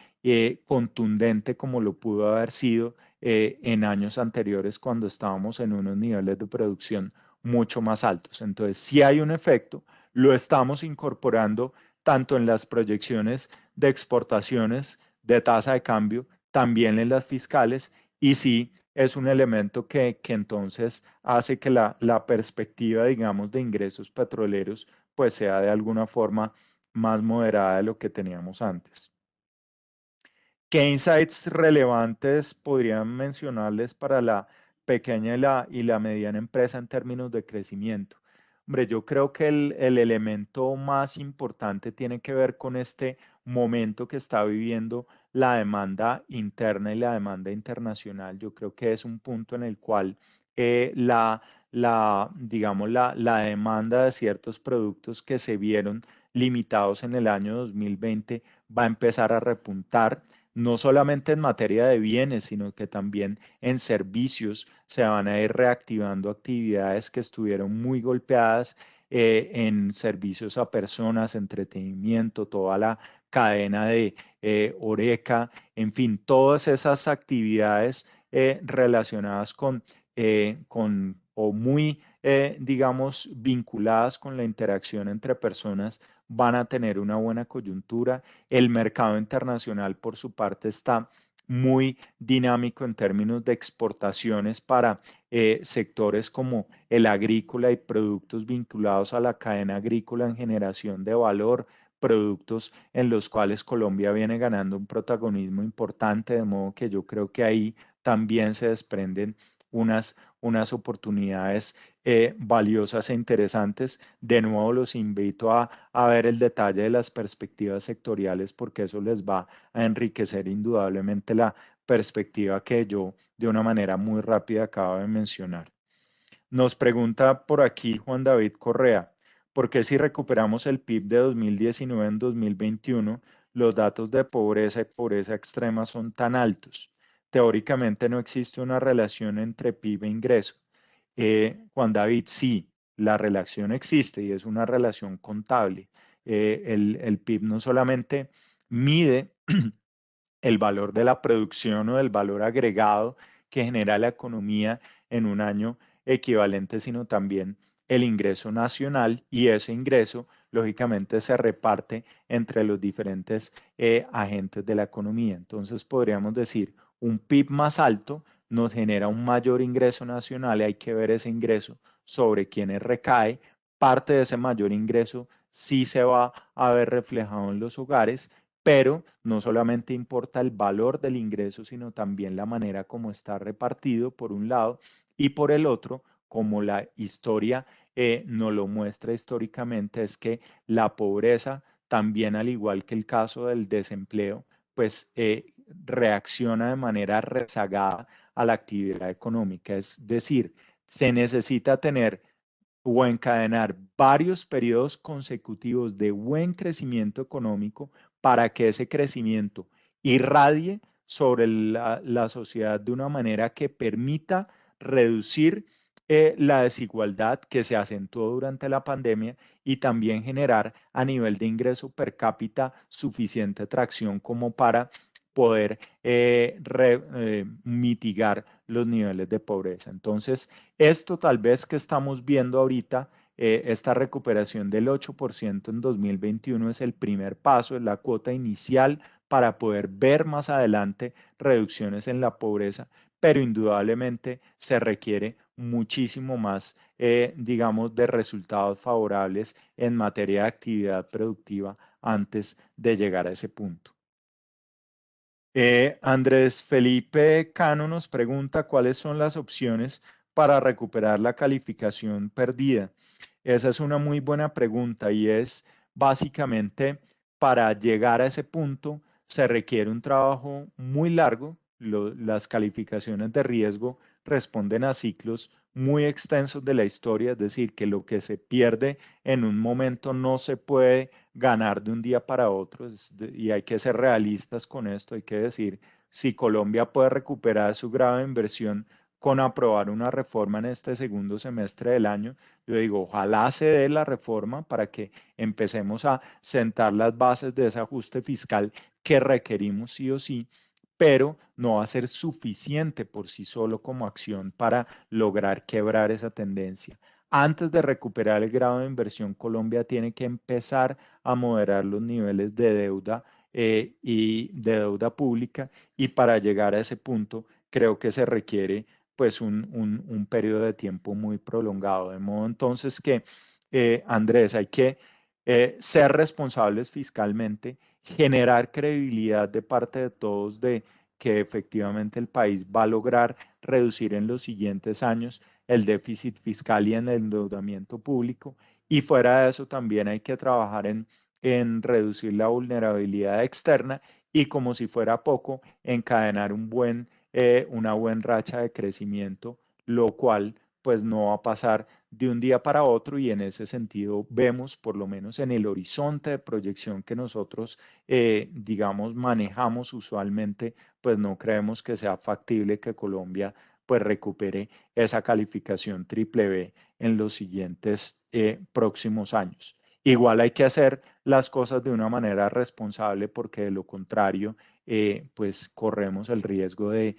contundente como lo pudo haber sido en años anteriores cuando estábamos en unos niveles de producción mucho más altos. Entonces, si hay un efecto, lo estamos incorporando tanto en las proyecciones de exportaciones de tasa de cambio, también en las fiscales, y sí es un elemento que entonces hace que la perspectiva, digamos, de ingresos petroleros, pues sea de alguna forma más moderada de lo que teníamos antes. ¿Qué insights relevantes podrían mencionarles para la pequeña y la mediana empresa en términos de crecimiento? Hombre, yo creo que el elemento más importante tiene que ver con este momento que está viviendo la demanda interna y la demanda internacional. Yo creo que es un punto en el cual digamos, la demanda de ciertos productos que se vieron limitados en el año 2020 va a empezar a repuntar no solamente en materia de bienes, sino que también en servicios se van a ir reactivando actividades que estuvieron muy golpeadas en servicios a personas, entretenimiento, toda la cadena de Horeca, en fin, todas esas actividades relacionadas con o muy, digamos, vinculadas con la interacción entre personas van a tener una buena coyuntura. El mercado internacional, por su parte, está muy dinámico en términos de exportaciones para sectores como el agrícola y productos vinculados a la cadena agrícola en generación de valor, productos en los cuales Colombia viene ganando un protagonismo importante, de modo que yo creo que ahí también se desprenden unas oportunidades valiosas e interesantes. De nuevo, los invito a ver el detalle de las perspectivas sectoriales porque eso les va a enriquecer indudablemente la perspectiva que yo de una manera muy rápida acabo de mencionar. Nos pregunta por aquí Juan David Correa, ¿por qué si recuperamos el PIB de 2019 en 2021, los datos de pobreza y pobreza extrema son tan altos? Teóricamente no existe una relación entre PIB e ingreso. Juan David, sí, la relación existe y es una relación contable. El PIB no solamente mide el valor de la producción o del valor agregado que genera la economía en un año equivalente, sino también el ingreso nacional y ese ingreso lógicamente se reparte entre los diferentes agentes de la economía. Entonces podríamos decir, un PIB más alto nos genera un mayor ingreso nacional y hay que ver ese ingreso sobre quienes recae. Parte de ese mayor ingreso sí se va a ver reflejado en los hogares, pero no solamente importa el valor del ingreso, sino también la manera como está repartido, por un lado, y por el otro, como la historia nos lo muestra históricamente, es que la pobreza, también al igual que el caso del desempleo, pues reacciona de manera rezagada a la actividad económica. Es decir, se necesita tener o encadenar varios periodos consecutivos de buen crecimiento económico para que ese crecimiento irradie sobre la sociedad de una manera que permita reducir la desigualdad que se acentuó durante la pandemia y también generar a nivel de ingreso per cápita suficiente tracción como para poder mitigar los niveles de pobreza. Entonces, esto tal vez que estamos viendo ahorita, esta recuperación del 8% en 2021 es el primer paso, es la cuota inicial para poder ver más adelante reducciones en la pobreza, pero indudablemente se requiere muchísimo más, digamos, de resultados favorables en materia de actividad productiva antes de llegar a ese punto. Andrés Felipe Cano nos pregunta cuáles son las opciones para recuperar la calificación perdida. Esa es una muy buena pregunta y es básicamente para llegar a ese punto se requiere un trabajo muy largo. Las calificaciones de riesgo responden a ciclos muy extensos de la historia, es decir, que lo que se pierde en un momento no se puede ganar de un día para otro, y hay que ser realistas con esto. Hay que decir, si Colombia puede recuperar su grado de inversión con aprobar una reforma en este segundo semestre del año, yo digo, ojalá se dé la reforma para que empecemos a sentar las bases de ese ajuste fiscal que requerimos sí o sí, pero no va a ser suficiente por sí solo como acción para lograr quebrar esa tendencia. Antes de recuperar el grado de inversión, Colombia tiene que empezar a moderar los niveles de deuda y de deuda pública, y para llegar a ese punto creo que se requiere pues un periodo de tiempo muy prolongado. De modo entonces que, Andrés, hay que ser responsables fiscalmente, generar credibilidad de parte de todos de que efectivamente el país va a lograr reducir en los siguientes años el déficit fiscal y en el endeudamiento público. Y fuera de eso también hay que trabajar en reducir la vulnerabilidad externa y, como si fuera poco, encadenar una buena racha de crecimiento, lo cual pues no va a pasar de un día para otro, y en ese sentido vemos, por lo menos en el horizonte de proyección que nosotros, digamos, manejamos usualmente, pues no creemos que sea factible que Colombia pues recupere esa calificación triple B en los siguientes próximos años. Igual hay que hacer las cosas de una manera responsable, porque de lo contrario, pues corremos el riesgo de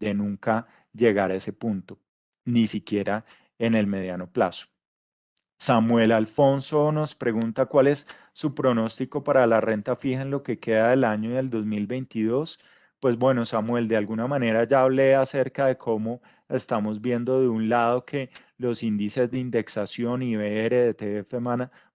nunca llegar a ese punto, ni siquiera en el mediano plazo. Samuel Alfonso nos pregunta cuál es su pronóstico para la renta fija en lo que queda del año y del 2022. Pues bueno, Samuel, de alguna manera ya hablé acerca de cómo estamos viendo de un lado que los índices de indexación IBR de TF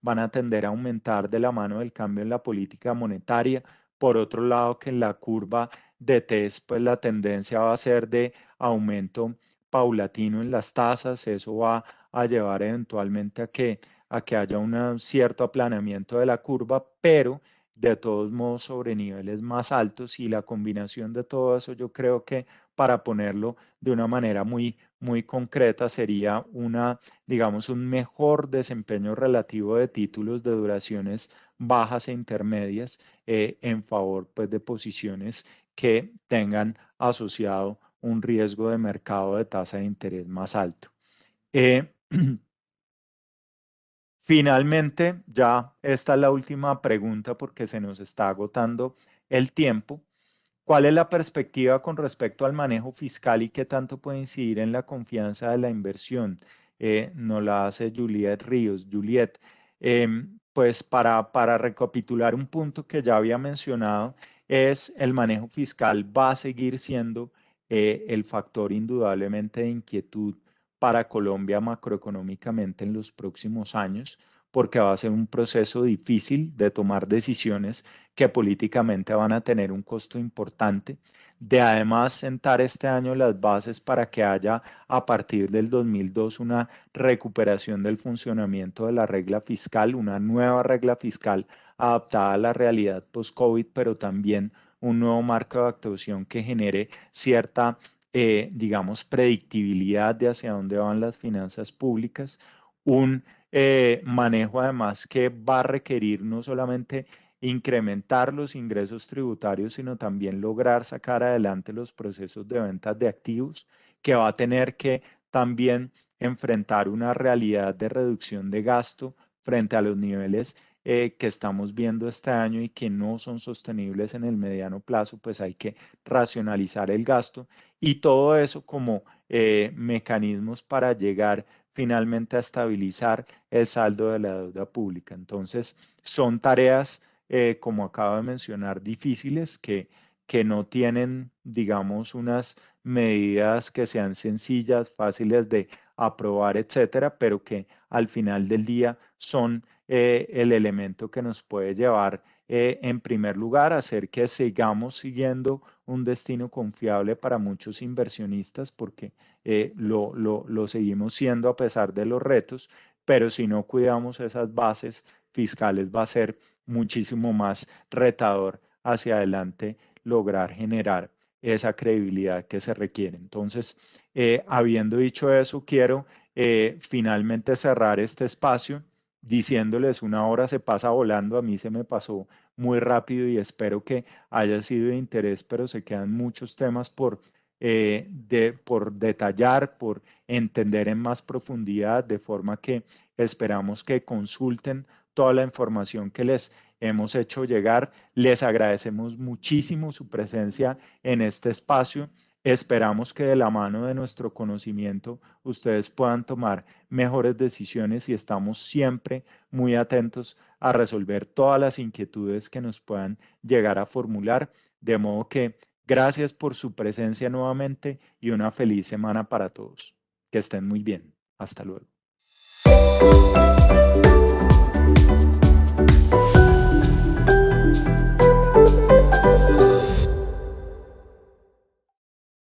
van a tender a aumentar de la mano del cambio en la política monetaria. Por otro lado, que en la curva de TES, pues la tendencia va a ser de aumento paulatino en las tasas. Eso va a llevar eventualmente a que haya un cierto aplanamiento de la curva, pero de todos modos sobre niveles más altos, y la combinación de todo eso, yo creo que, para ponerlo de una manera muy concreta, sería digamos, un mejor desempeño relativo de títulos de duraciones bajas e intermedias, en favor pues de posiciones que tengan asociado un riesgo de mercado de tasa de interés más alto. Eh, Finalmente, ya esta es la última pregunta porque se nos está agotando el tiempo. ¿Cuál es la perspectiva con respecto al manejo fiscal y qué tanto puede incidir en la confianza de la inversión? Nos la hace Juliet Ríos. Juliet, pues para recapitular un punto que ya había mencionado, es el manejo fiscal va a seguir siendo el factor indudablemente de inquietud para Colombia macroeconómicamente en los próximos años, porque va a ser un proceso difícil de tomar decisiones que políticamente van a tener un costo importante, de además sentar este año las bases para que haya a partir del 2002 una recuperación del funcionamiento de la regla fiscal, una nueva regla fiscal adaptada a la realidad post-COVID, pero también un nuevo marco de actuación que genere cierta, digamos, predictibilidad de hacia dónde van las finanzas públicas, un manejo además que va a requerir no solamente incrementar los ingresos tributarios, sino también lograr sacar adelante los procesos de ventas de activos, que va a tener que también enfrentar una realidad de reducción de gasto frente a los niveles que estamos viendo este año y que no son sostenibles en el mediano plazo. Pues hay que racionalizar el gasto, y todo eso como mecanismos para llegar finalmente a estabilizar el saldo de la deuda pública. Entonces, son tareas, como acabo de mencionar, difíciles, que no tienen, digamos, unas medidas que sean sencillas, fáciles de aprobar, etcétera, pero que al final del día son el elemento que nos puede llevar, en primer lugar, a hacer que sigamos siguiendo un destino confiable para muchos inversionistas, porque lo seguimos siendo a pesar de los retos, pero si no cuidamos esas bases fiscales va a ser muchísimo más retador hacia adelante lograr generar esa credibilidad que se requiere. Entonces, habiendo dicho eso, quiero finalmente cerrar este espacio diciéndoles: una hora se pasa volando, a mí se me pasó muy rápido y espero que haya sido de interés, pero se quedan muchos temas por detallar, por entender en más profundidad, de forma que esperamos que consulten toda la información que les hemos hecho llegar. Les agradecemos muchísimo su presencia en este espacio. Esperamos que de la mano de nuestro conocimiento ustedes puedan tomar mejores decisiones y estamos siempre muy atentos a resolver todas las inquietudes que nos puedan llegar a formular. De modo que gracias por su presencia nuevamente y una feliz semana para todos. Que estén muy bien. Hasta luego.